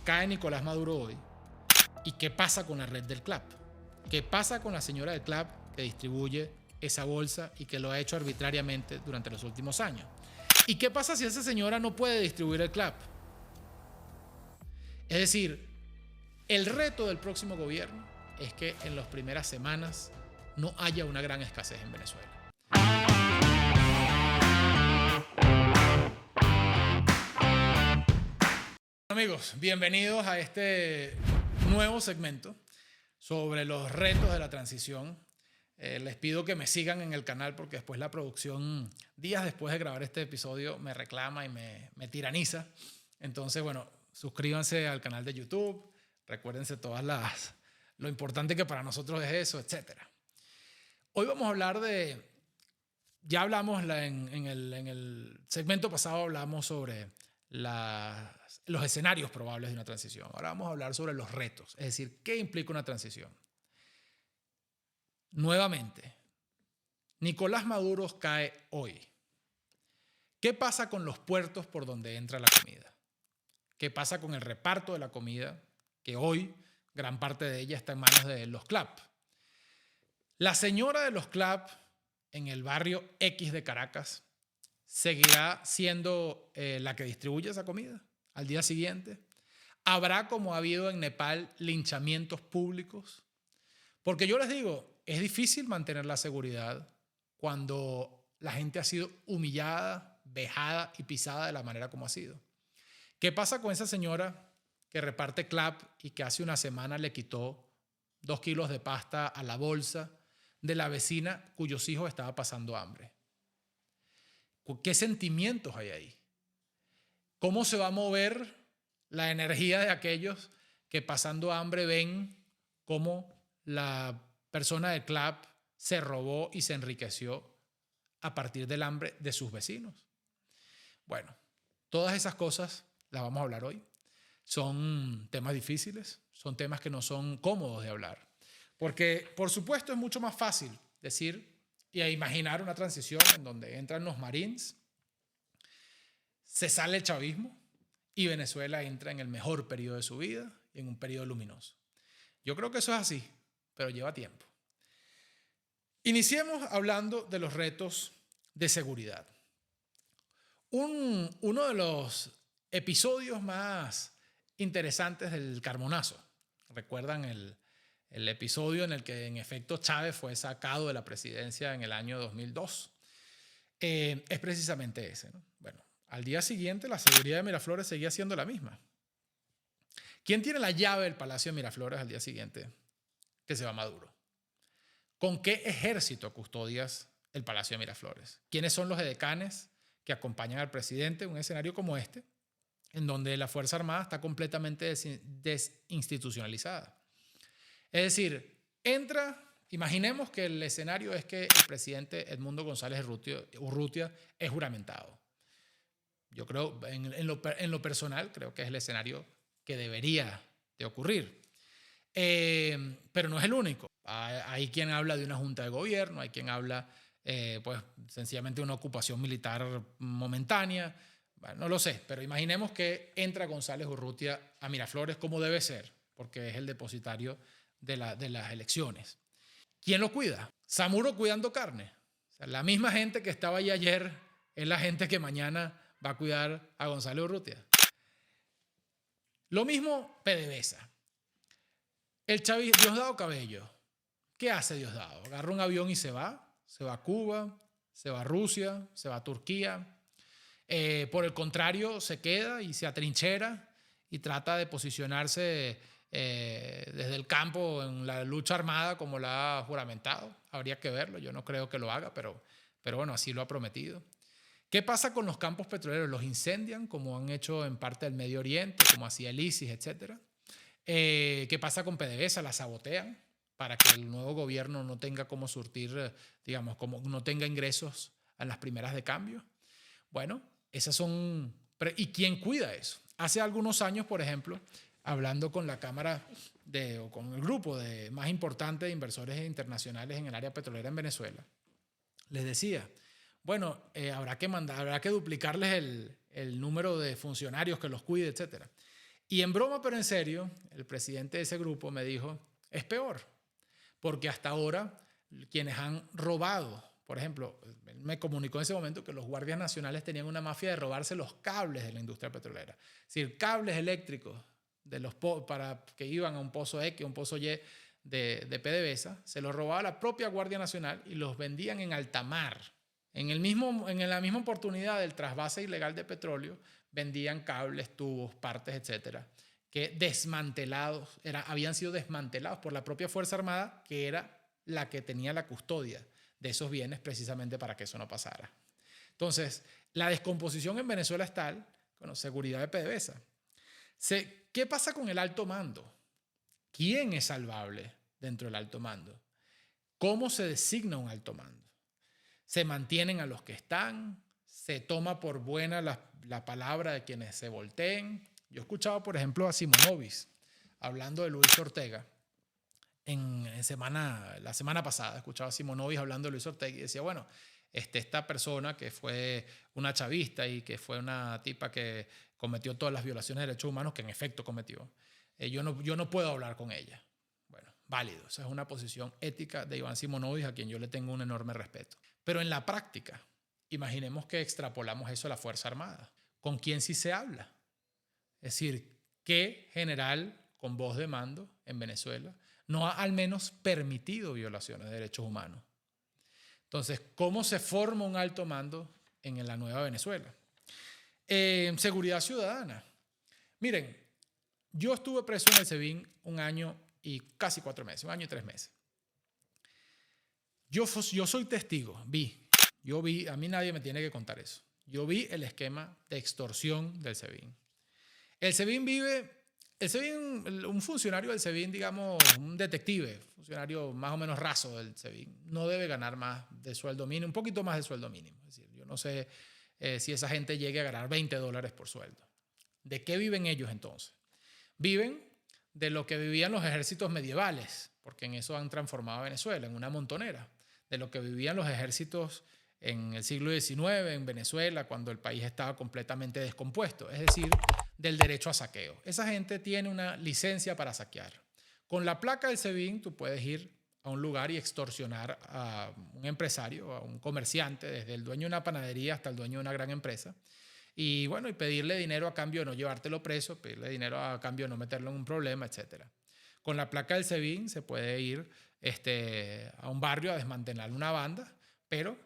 cae Nicolás Maduro hoy. ¿Y qué pasa con la red del CLAP? ¿Qué pasa con la señora del CLAP que distribuye esa bolsa y que lo ha hecho arbitrariamente durante los últimos años? ¿Y qué pasa si esa señora no puede distribuir el CLAP? Es decir, el reto del próximo gobierno es que en las primeras semanas no haya una gran escasez en Venezuela. Amigos, bienvenidos a este nuevo segmento sobre los retos de la transición. Les pido que me sigan en el canal porque después la producción, días después de grabar este episodio, me reclama y me tiraniza. Entonces, bueno, suscríbanse al canal de YouTube, recuérdense lo importante que para nosotros es eso, etc. Hoy vamos a hablar ya hablamos en el segmento pasado, hablamos sobre los escenarios probables de una transición. Ahora vamos a hablar sobre los retos, es decir, ¿qué implica una transición? Nuevamente, Nicolás Maduro cae hoy. ¿Qué pasa con los puertos por donde entra la comida? ¿Qué pasa con el reparto de la comida? Que hoy gran parte de ella está en manos de los CLAP. La señora de los CLAP en el barrio X de Caracas seguirá siendo la que distribuye esa comida al día siguiente. ¿Habrá, como ha habido en Nepal, linchamientos públicos? Porque yo les digo, es difícil mantener la seguridad cuando la gente ha sido humillada, vejada y pisada de la manera como ha sido. ¿Qué pasa con esa señora que reparte CLAP y que hace una semana le quitó 2 kilos de pasta a la bolsa de la vecina cuyos hijos estaban pasando hambre? ¿Qué sentimientos hay ahí? ¿Cómo se va a mover la energía de aquellos que pasando hambre ven cómo la persona del CLAP se robó y se enriqueció a partir del hambre de sus vecinos? Bueno, todas esas cosas las vamos a hablar hoy. Son temas difíciles, son temas que no son cómodos de hablar. Porque, por supuesto, es mucho más fácil decir y imaginar una transición en donde entran los Marines, se sale el chavismo y Venezuela entra en el mejor periodo de su vida y en un periodo luminoso. Yo creo que eso es así, pero lleva tiempo. Iniciemos hablando de los retos de seguridad. Uno de los episodios más interesantes del Carmonazo. ¿Recuerdan el episodio en el que en efecto Chávez fue sacado de la presidencia en el año 2002? Es precisamente ese, ¿no? Bueno, al día siguiente la seguridad de Miraflores seguía siendo la misma. ¿Quién tiene la llave del Palacio de Miraflores al día siguiente que se va Maduro? ¿Con qué ejército custodias el Palacio de Miraflores? ¿Quiénes son los edecanes que acompañan al presidente en un escenario como este, en donde la Fuerza Armada está completamente desinstitucionalizada? Es decir, imaginemos que el escenario es que el presidente Edmundo González Urrutia es juramentado. Yo creo, en lo personal, creo que es el escenario que debería de ocurrir. Pero no es el único. Hay quien habla de una junta de gobierno, hay quien habla pues sencillamente de una ocupación militar momentánea. Bueno, no lo sé, pero imaginemos que entra González Urrutia a Miraflores como debe ser, porque es el depositario de las elecciones. ¿Quién lo cuida? Samuro cuidando carne. O sea, la misma gente que estaba ahí ayer es la gente que mañana va a cuidar a González Urrutia. Lo mismo PDVSA. Diosdado Cabello. ¿Qué hace Diosdado? Agarra un avión y se va a Cuba, se va a Rusia, se va a Turquía. Por el contrario, se queda y se atrinchera y trata de posicionarse desde el campo en la lucha armada como la ha juramentado. Habría que verlo, yo no creo que lo haga, pero bueno, así lo ha prometido. ¿Qué pasa con los campos petroleros? ¿Los incendian como han hecho en parte del Medio Oriente, como hacía el ISIS, etcétera? ¿Qué pasa con PDVSA? ¿La sabotean para que el nuevo gobierno no tenga cómo surtir, digamos, como no tenga ingresos en las primeras de cambio? Bueno, esas son... ¿Y quién cuida eso? Hace algunos años, por ejemplo, hablando con la Cámara o con el grupo más importante de inversores internacionales en el área petrolera en Venezuela, les decía, bueno, habrá que duplicarles el número de funcionarios que los cuide, etc. Y en broma, pero en serio, el presidente de ese grupo me dijo, es peor, porque hasta ahora quienes han robado, por ejemplo, él me comunicó en ese momento que los guardias nacionales tenían una mafia de robarse los cables de la industria petrolera. Es decir, cables eléctricos para que iban a un pozo X, un pozo Y de PDVSA, se los robaba la propia Guardia Nacional y los vendían en alta mar. En la misma oportunidad del trasvase ilegal de petróleo, vendían cables, tubos, partes, etcétera, que habían sido desmantelados por la propia Fuerza Armada, que era la que tenía la custodia de esos bienes precisamente para que eso no pasara. Entonces, la descomposición en Venezuela es tal, bueno, seguridad de PDVSA. ¿Qué pasa con el alto mando? ¿Quién es salvable dentro del alto mando? ¿Cómo se designa un alto mando? ¿Se mantienen a los que están? ¿Se toma por buena la palabra de quienes se volteen? Yo escuchaba, por ejemplo, a Simonovis hablando de Luis Ortega. La semana pasada escuchaba a Simonovis hablando de Luis Ortega y decía, bueno, esta persona que fue una chavista y que fue una tipa que cometió todas las violaciones de derechos humanos que en efecto cometió, yo no puedo hablar con ella. Bueno, válido, esa es una posición ética de Iván Simonovis, a quien yo le tengo un enorme respeto. Pero en la práctica, imaginemos que extrapolamos eso a la Fuerza Armada. ¿Con quién sí se habla? Es decir, ¿qué general con voz de mando en Venezuela no ha al menos permitido violaciones de derechos humanos? Entonces, ¿cómo se forma un alto mando en la nueva Venezuela? Seguridad ciudadana. Miren, yo estuve preso en el SEBIN 1 año y casi 4 meses, 1 año y 3 meses. Yo soy testigo, a mí nadie me tiene que contar eso. Yo vi el esquema de extorsión del SEBIN. Un funcionario del SEBIN, digamos, un detective, funcionario más o menos raso del SEBIN, no debe ganar más de sueldo mínimo, un poquito más de sueldo mínimo. Es decir, yo no sé si esa gente llegue a ganar $20 por sueldo. ¿De qué viven ellos entonces? Viven de lo que vivían los ejércitos medievales, porque en eso han transformado a Venezuela, en una montonera, de lo que vivían los ejércitos en el siglo XIX en Venezuela, cuando el país estaba completamente descompuesto, es decir, del derecho a saqueo. Esa gente tiene una licencia para saquear. Con la placa del SEBIN tú puedes ir a un lugar y extorsionar a un empresario, a un comerciante, desde el dueño de una panadería hasta el dueño de una gran empresa, y bueno, y pedirle dinero a cambio de no llevártelo preso, pedirle dinero a cambio de no meterlo en un problema, etc. Con la placa del SEBIN se puede ir a un barrio a desmantelar una banda, pero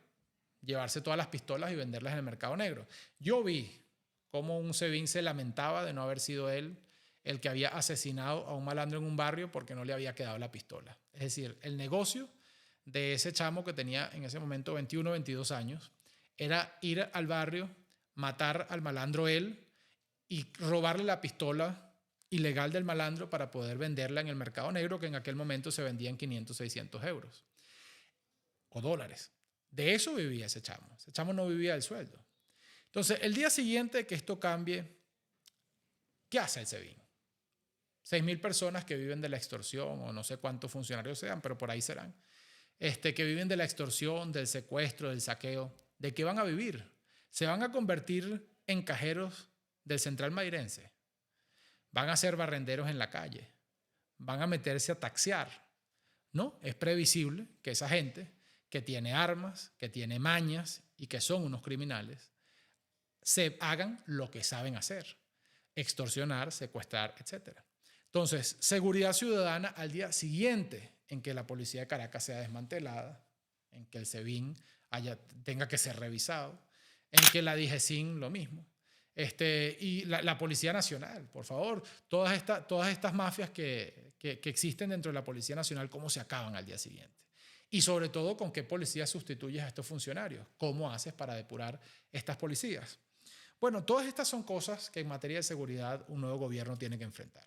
llevarse todas las pistolas y venderlas en el mercado negro. Yo vi cómo un SEBIN se lamentaba de no haber sido él el que había asesinado a un malandro en un barrio porque no le había quedado la pistola. Es decir, el negocio de ese chamo que tenía en ese momento 21 o 22 años era ir al barrio, matar al malandro él y robarle la pistola ilegal del malandro para poder venderla en el mercado negro, que en aquel momento se vendía en 500, 600 euros o dólares. De eso vivía ese chamo. Ese chamo no vivía del sueldo. Entonces, el día siguiente que esto cambie, ¿qué hace el SEBIN? 6.000 personas que viven de la extorsión, o no sé cuántos funcionarios sean, pero por ahí serán, que viven de la extorsión, del secuestro, del saqueo. ¿De qué van a vivir? ¿Se van a convertir en cajeros del Central Mairense? ¿Van a ser barrenderos en la calle? ¿Van a meterse a taxiar? No, es previsible que esa gente que tiene armas, que tiene mañas y que son unos criminales, se hagan lo que saben hacer: extorsionar, secuestrar, etc. Entonces, seguridad ciudadana al día siguiente en que la policía de Caracas sea desmantelada, en que el SEBIN tenga que ser revisado, en que la DIGESIN lo mismo. Y la Policía Nacional, por favor, todas estas mafias que existen dentro de la Policía Nacional, ¿cómo se acaban al día siguiente? Y sobre todo, ¿con qué policía sustituyes a estos funcionarios? ¿Cómo haces para depurar estas policías? Bueno, todas estas son cosas que en materia de seguridad un nuevo gobierno tiene que enfrentar.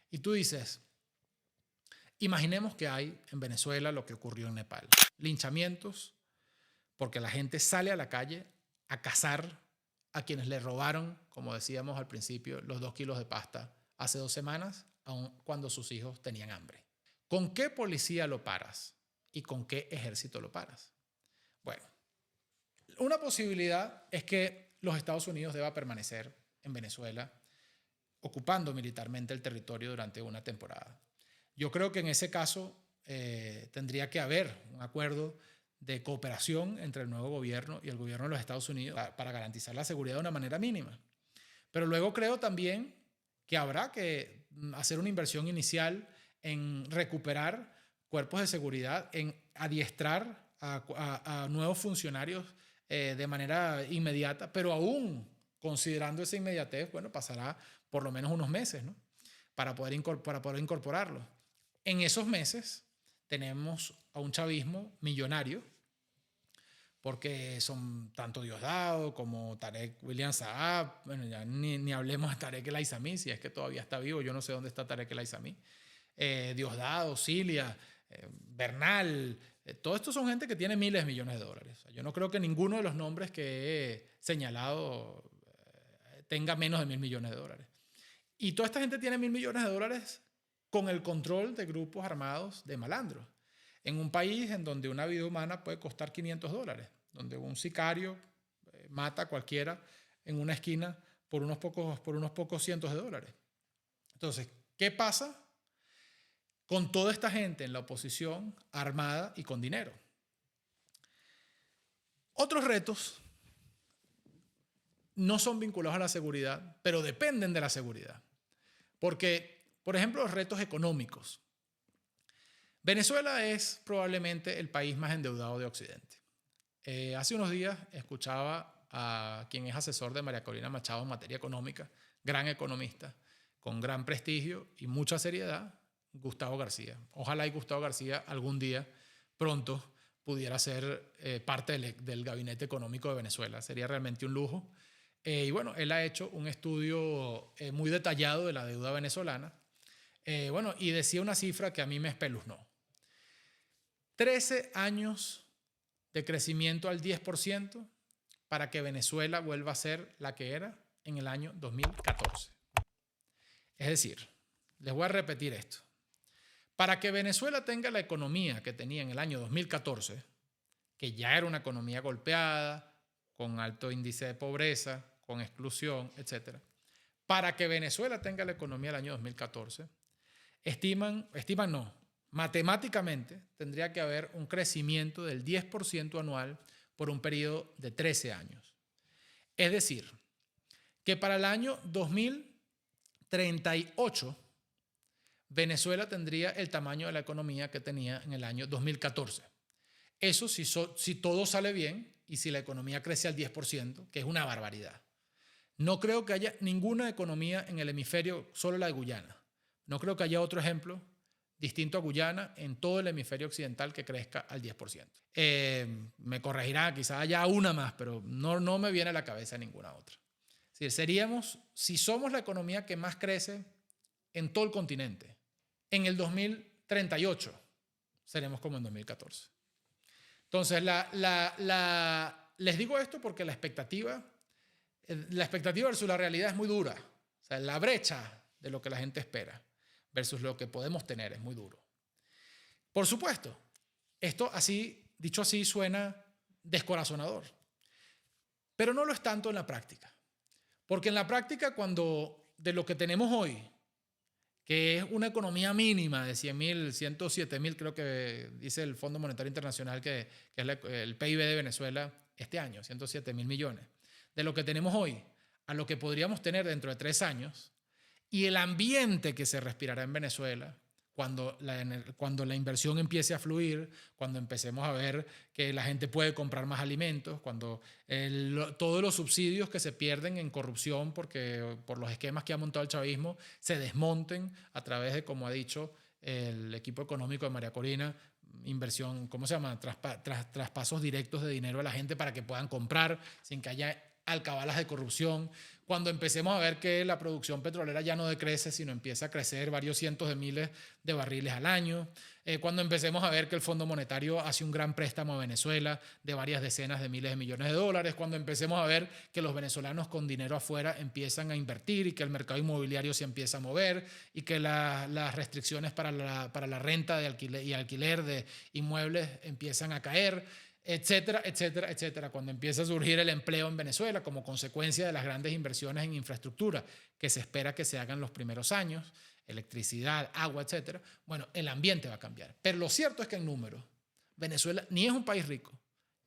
Y tú dices, imaginemos que hay en Venezuela lo que ocurrió en Nepal: linchamientos, porque la gente sale a la calle a cazar a quienes le robaron, como decíamos al principio, los 2 kilos de pasta hace 2 semanas, aun cuando sus hijos tenían hambre. ¿Con qué policía lo paras? ¿Y con qué ejército lo paras? Bueno, una posibilidad es que los Estados Unidos deba permanecer en Venezuela ocupando militarmente el territorio durante una temporada. Yo creo que en ese caso tendría que haber un acuerdo de cooperación entre el nuevo gobierno y el gobierno de los Estados Unidos para garantizar la seguridad de una manera mínima. Pero luego creo también que habrá que hacer una inversión inicial en recuperar cuerpos de seguridad, en adiestrar a nuevos funcionarios de manera inmediata, pero aún considerando esa inmediatez, bueno, pasará por lo menos unos meses, ¿no? Para poder incorporarlo. En esos meses tenemos a un chavismo millonario, porque son tanto Diosdado como Tarek William Saab, bueno, ya ni hablemos de Tarek El Aizami, si es que todavía está vivo, yo no sé dónde está Tarek El Aizami, Diosdado, Cilia, Bernal, todo esto son gente que tiene miles de millones de dólares. O sea, yo no creo que ninguno de los nombres que he señalado tenga menos de $1.000 millones. Y toda esta gente tiene $1.000 millones con el control de grupos armados de malandros. En un país en donde una vida humana puede costar $500, donde un sicario mata a cualquiera en una esquina por unos pocos cientos de dólares. Entonces, ¿qué pasa con toda esta gente en la oposición armada y con dinero? Otros retos no son vinculados a la seguridad, pero dependen de la seguridad. Porque, por ejemplo, los retos económicos. Venezuela es probablemente el país más endeudado de Occidente. Hace unos días escuchaba a quien es asesor de María Corina Machado en materia económica, gran economista, con gran prestigio y mucha seriedad, Gustavo García. Ojalá y Gustavo García algún día, pronto, pudiera ser parte del gabinete económico de Venezuela. Sería realmente un lujo. Y bueno, él ha hecho un estudio muy detallado de la deuda venezolana. Bueno, y decía una cifra que a mí me espeluznó. 13 años de crecimiento al 10% para que Venezuela vuelva a ser la que era en el año 2014. Es decir, les voy a repetir esto. Para que Venezuela tenga la economía que tenía en el año 2014, que ya era una economía golpeada, con alto índice de pobreza, con exclusión, etc. Para que Venezuela tenga la economía del año 2014, matemáticamente tendría que haber un crecimiento del 10% anual por un periodo de 13 años. Es decir, que para el año 2038 Venezuela tendría el tamaño de la economía que tenía en el año 2014. Eso si todo sale bien y si la economía crece al 10%, que es una barbaridad. No creo que haya ninguna economía en el hemisferio, solo la de Guyana. No creo que haya otro ejemplo distinto a Guyana en todo el hemisferio occidental que crezca al 10%. Me corregirá, quizás haya una más, pero no me viene a la cabeza ninguna otra. Es decir, si somos la economía que más crece en todo el continente, en el 2038 seremos como en 2014. Entonces, les digo esto porque la expectativa versus la realidad es muy dura. O sea, la brecha de lo que la gente espera versus lo que podemos tener es muy duro. Por supuesto, esto dicho así suena descorazonador, pero no lo es tanto en la práctica. Porque en la práctica, cuando de lo que tenemos hoy, que es una economía mínima de 100.000, 107.000, creo que dice el Fondo Monetario Internacional, que es el PIB de Venezuela este año, 107.000 millones. De lo que tenemos hoy a lo que podríamos tener dentro de 3 años, y el ambiente que se respirará en Venezuela cuando la inversión empiece a fluir, cuando empecemos a ver que la gente puede comprar más alimentos, cuando todos los subsidios que se pierden en corrupción por los esquemas que ha montado el chavismo se desmonten a través de, como ha dicho el equipo económico de María Corina, inversión, ¿cómo se llama? Traspasos directos de dinero a la gente para que puedan comprar sin que haya alcabalas de corrupción. Cuando empecemos a ver que la producción petrolera ya no decrece, sino empieza a crecer varios cientos de miles de barriles al año. Cuando empecemos a ver que el Fondo Monetario hace un gran préstamo a Venezuela de varias decenas de miles de millones de dólares. Cuando empecemos a ver que los venezolanos con dinero afuera empiezan a invertir y que el mercado inmobiliario se empieza a mover y que las restricciones para la renta de alquiler de inmuebles empiezan a caer. etcétera, etcétera, etcétera. Cuando empieza a surgir el empleo en Venezuela como consecuencia de las grandes inversiones en infraestructura que se espera que se hagan los primeros años, electricidad, agua, etcétera, bueno, el ambiente va a cambiar. Pero lo cierto es que en números, Venezuela ni es un país rico,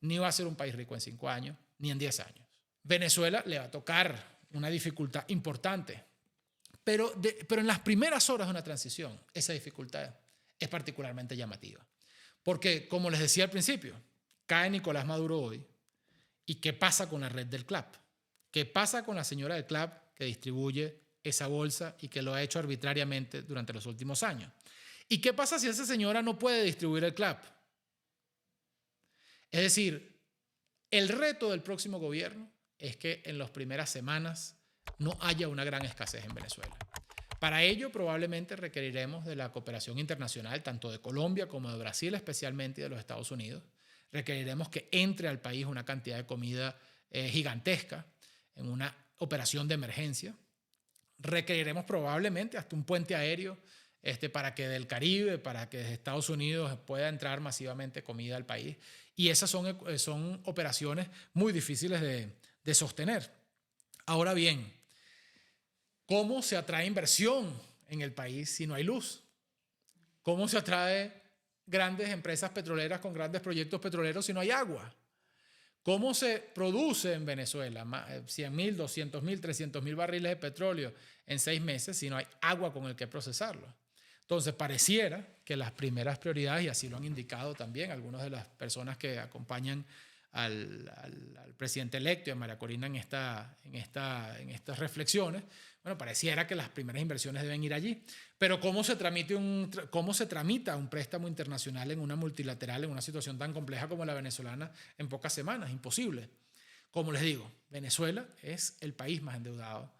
ni va a ser un país rico en 5 años, ni en 10 años. Venezuela le va a tocar una dificultad importante, pero en las primeras horas de una transición, esa dificultad es particularmente llamativa. Porque, como les decía al principio, cae Nicolás Maduro hoy, ¿y qué pasa con la red del CLAP? ¿Qué pasa con la señora del CLAP que distribuye esa bolsa y que lo ha hecho arbitrariamente durante los últimos años? ¿Y qué pasa si esa señora no puede distribuir el CLAP? Es decir, el reto del próximo gobierno es que en las primeras semanas no haya una gran escasez en Venezuela. Para ello, probablemente requeriremos de la cooperación internacional, tanto de Colombia como de Brasil especialmente y de los Estados Unidos. Requeriremos que entre al país una cantidad de comida gigantesca en una operación de emergencia. Requeriremos probablemente hasta un puente aéreo para que del Caribe, para que desde Estados Unidos pueda entrar masivamente comida al país. Y esas son operaciones muy difíciles de sostener. Ahora bien, ¿cómo se atrae inversión en el país si no hay luz? ¿Cómo se atrae grandes empresas petroleras con grandes proyectos petroleros si no hay agua? ¿Cómo se produce en Venezuela 100.000, 200.000, 300.000 barriles de petróleo en 6 meses si no hay agua con el que procesarlo? Entonces, pareciera que las primeras prioridades, y así lo han indicado también algunas de las personas que acompañan al presidente electo y a María Corina en estas reflexiones, bueno, pareciera que las primeras inversiones deben ir allí. Pero ¿cómo se tramita un préstamo internacional en una multilateral, en una situación tan compleja como la venezolana en pocas semanas? Imposible. Como les digo, Venezuela es el país más endeudado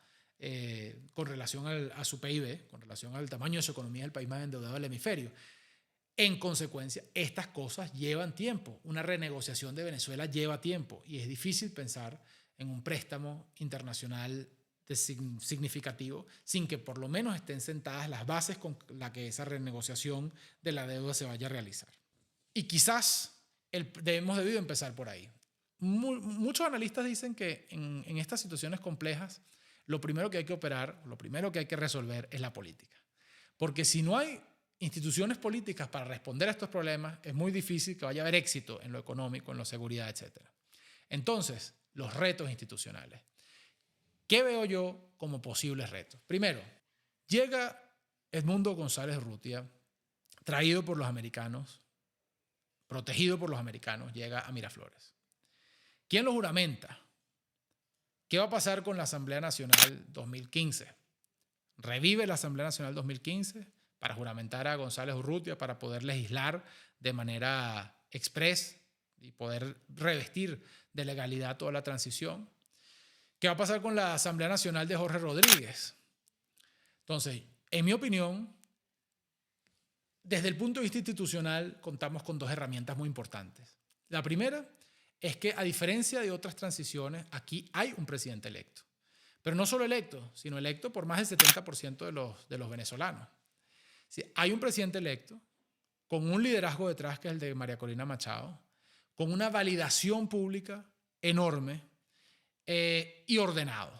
con relación a su PIB, con relación al tamaño de su economía, el país más endeudado del hemisferio. En consecuencia, estas cosas llevan tiempo. Una renegociación de Venezuela lleva tiempo y es difícil pensar en un préstamo internacional significativo sin que por lo menos estén sentadas las bases con las que esa renegociación de la deuda se vaya a realizar. Y quizás hemos debido empezar por ahí. Muchos analistas dicen que en estas situaciones complejas lo primero que hay que operar, lo primero que hay que resolver es la política. Porque si no hay instituciones políticas para responder a estos problemas, es muy difícil que vaya a haber éxito en lo económico, en la seguridad, etc. Entonces, los retos institucionales. ¿Qué veo yo como posibles retos? Primero, llega Edmundo González Urrutia, traído por los americanos, protegido por los americanos, llega a Miraflores. ¿Quién lo juramenta? ¿Qué va a pasar con la Asamblea Nacional 2015? ¿Revive la Asamblea Nacional 2015 para juramentar a González Urrutia, para poder legislar de manera express y poder revestir de legalidad toda la transición? ¿Qué va a pasar con la Asamblea Nacional de Jorge Rodríguez? Entonces, en mi opinión, desde el punto de vista institucional, contamos con 2 herramientas muy importantes. La primera es que, a diferencia de otras transiciones, aquí hay un presidente electo. Pero no solo electo, sino electo por más del 70% de los venezolanos. Sí, hay un presidente electo con un liderazgo detrás, que es el de María Corina Machado, con una validación pública enorme y ordenado.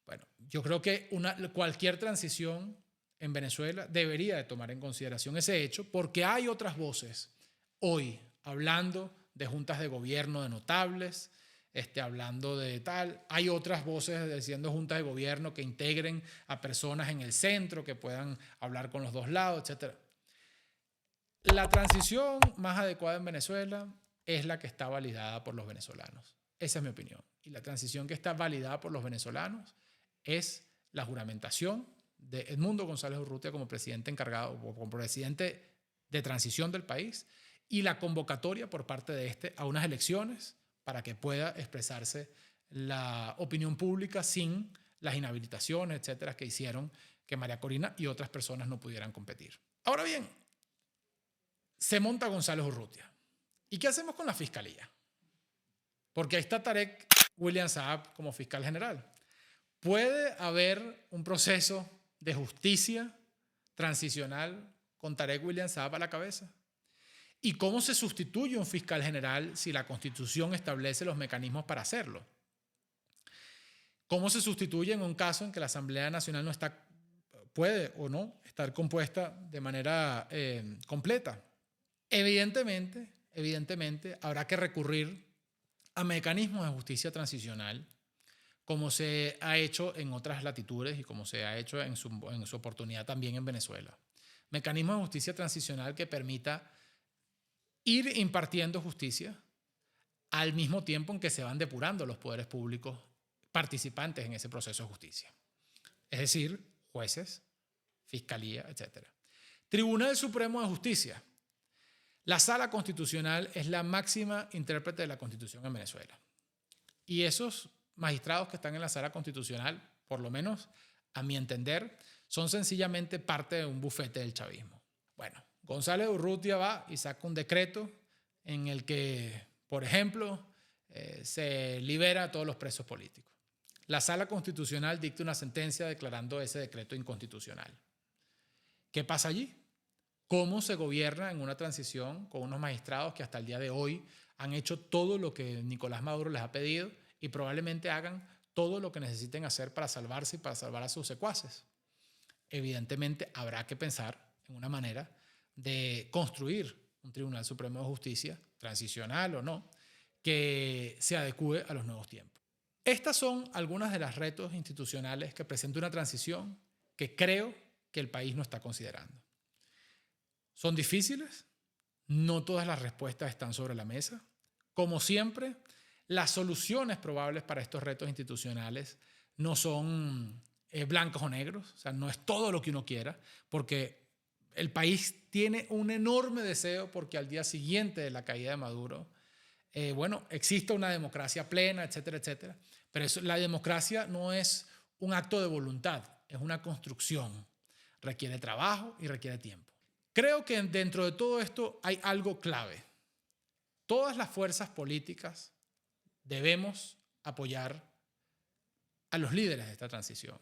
Bueno, yo creo que cualquier transición en Venezuela debería de tomar en consideración ese hecho, porque hay otras voces hoy hablando de juntas de gobierno de notables, hablando de tal. Hay otras voces diciendo juntas de gobierno que integren a personas en el centro, que puedan hablar con los dos lados, etc. La transición más adecuada en Venezuela es la que está validada por los venezolanos. Esa es mi opinión. Y la transición que está validada por los venezolanos es la juramentación de Edmundo González Urrutia como presidente encargado, o como presidente de transición del país, y la convocatoria por parte de a unas elecciones para que pueda expresarse la opinión pública sin las inhabilitaciones, etcétera, que hicieron que María Corina y otras personas no pudieran competir. Ahora bien, se monta González Urrutia. ¿Y qué hacemos con la fiscalía? Porque ahí está Tarek William Saab como fiscal general. ¿Puede haber un proceso de justicia transicional con Tarek William Saab a la cabeza? ¿Y cómo se sustituye un fiscal general si la Constitución establece los mecanismos para hacerlo? ¿Cómo se sustituye en un caso en que la Asamblea Nacional no puede o no estar compuesta de manera completa? Evidentemente, habrá que recurrir a mecanismos de justicia transicional, como se ha hecho en otras latitudes y como se ha hecho en su oportunidad también en Venezuela. Mecanismos de justicia transicional que permita ir impartiendo justicia al mismo tiempo en que se van depurando los poderes públicos participantes en ese proceso de justicia. Es decir, jueces, fiscalía, etc. Tribunal Supremo de Justicia. La Sala Constitucional es la máxima intérprete de la Constitución en Venezuela. Y esos magistrados que están en la Sala Constitucional, por lo menos a mi entender, son sencillamente parte de un bufete del chavismo. Bueno, González Urrutia va y saca un decreto en el que, por ejemplo, se libera a todos los presos políticos. La Sala Constitucional dicta una sentencia declarando ese decreto inconstitucional. ¿Qué pasa allí? ¿Cómo se gobierna en una transición con unos magistrados que hasta el día de hoy han hecho todo lo que Nicolás Maduro les ha pedido y probablemente hagan todo lo que necesiten hacer para salvarse y para salvar a sus secuaces? Evidentemente habrá que pensar en una manera de construir un Tribunal Supremo de Justicia, transicional o no, que se adecue a los nuevos tiempos. Estas son algunas de los retos institucionales que presenta una transición que creo que el país no está considerando. Son difíciles, no todas las respuestas están sobre la mesa. Como siempre, las soluciones probables para estos retos institucionales no son blancos o negros, o sea, no es todo lo que uno quiera, porque el país tiene un enorme deseo porque al día siguiente de la caída de Maduro, exista una democracia plena, etcétera, etcétera. Pero la democracia no es un acto de voluntad, es una construcción. Requiere trabajo y requiere tiempo. Creo que dentro de todo esto hay algo clave. Todas las fuerzas políticas debemos apoyar a los líderes de esta transición.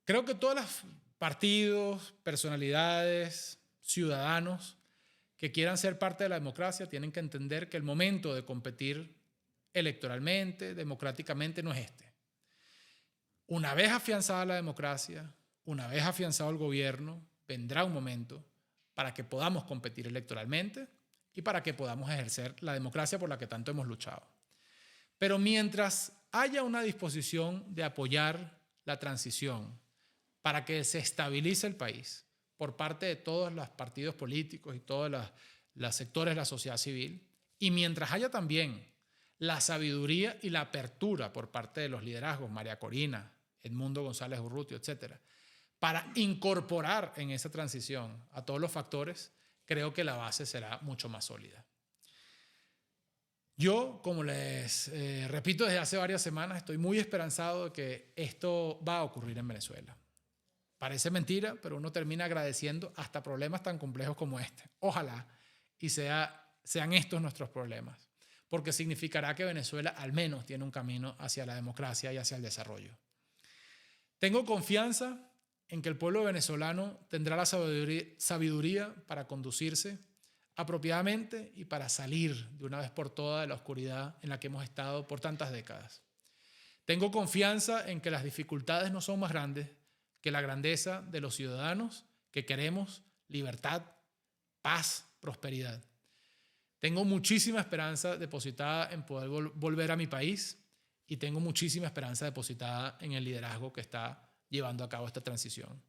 Creo que todos los partidos, personalidades, ciudadanos que quieran ser parte de la democracia tienen que entender que el momento de competir electoralmente, democráticamente, no es este. Una vez afianzada la democracia, una vez afianzado el gobierno, vendrá un momento para que podamos competir electoralmente y para que podamos ejercer la democracia por la que tanto hemos luchado. Pero mientras haya una disposición de apoyar la transición para que se estabilice el país por parte de todos los partidos políticos y todos los sectores de la sociedad civil, y mientras haya también la sabiduría y la apertura por parte de los liderazgos, María Corina, Edmundo González Urrutia, etcétera, para incorporar en esa transición a todos los factores, creo que la base será mucho más sólida. Yo, como les repito desde hace varias semanas, estoy muy esperanzado de que esto va a ocurrir en Venezuela. Parece mentira, pero uno termina agradeciendo hasta problemas tan complejos como este. Ojalá y sean estos nuestros problemas, porque significará que Venezuela al menos tiene un camino hacia la democracia y hacia el desarrollo. Tengo confianza en que el pueblo venezolano tendrá la sabiduría para conducirse apropiadamente y para salir de una vez por todas de la oscuridad en la que hemos estado por tantas décadas. Tengo confianza en que las dificultades no son más grandes que la grandeza de los ciudadanos que queremos libertad, paz, prosperidad. Tengo muchísima esperanza depositada en poder volver a mi país y tengo muchísima esperanza depositada en el liderazgo que está llevando a cabo esta transición.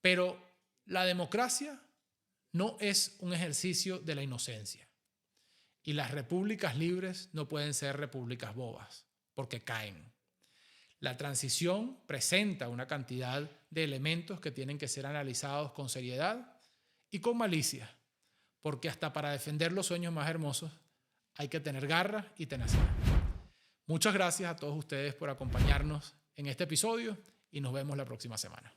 Pero la democracia no es un ejercicio de la inocencia y las repúblicas libres no pueden ser repúblicas bobas porque caen. La transición presenta una cantidad de elementos que tienen que ser analizados con seriedad y con malicia, porque hasta para defender los sueños más hermosos hay que tener garra y tenacidad. Muchas gracias a todos ustedes por acompañarnos en este episodio y nos vemos la próxima semana.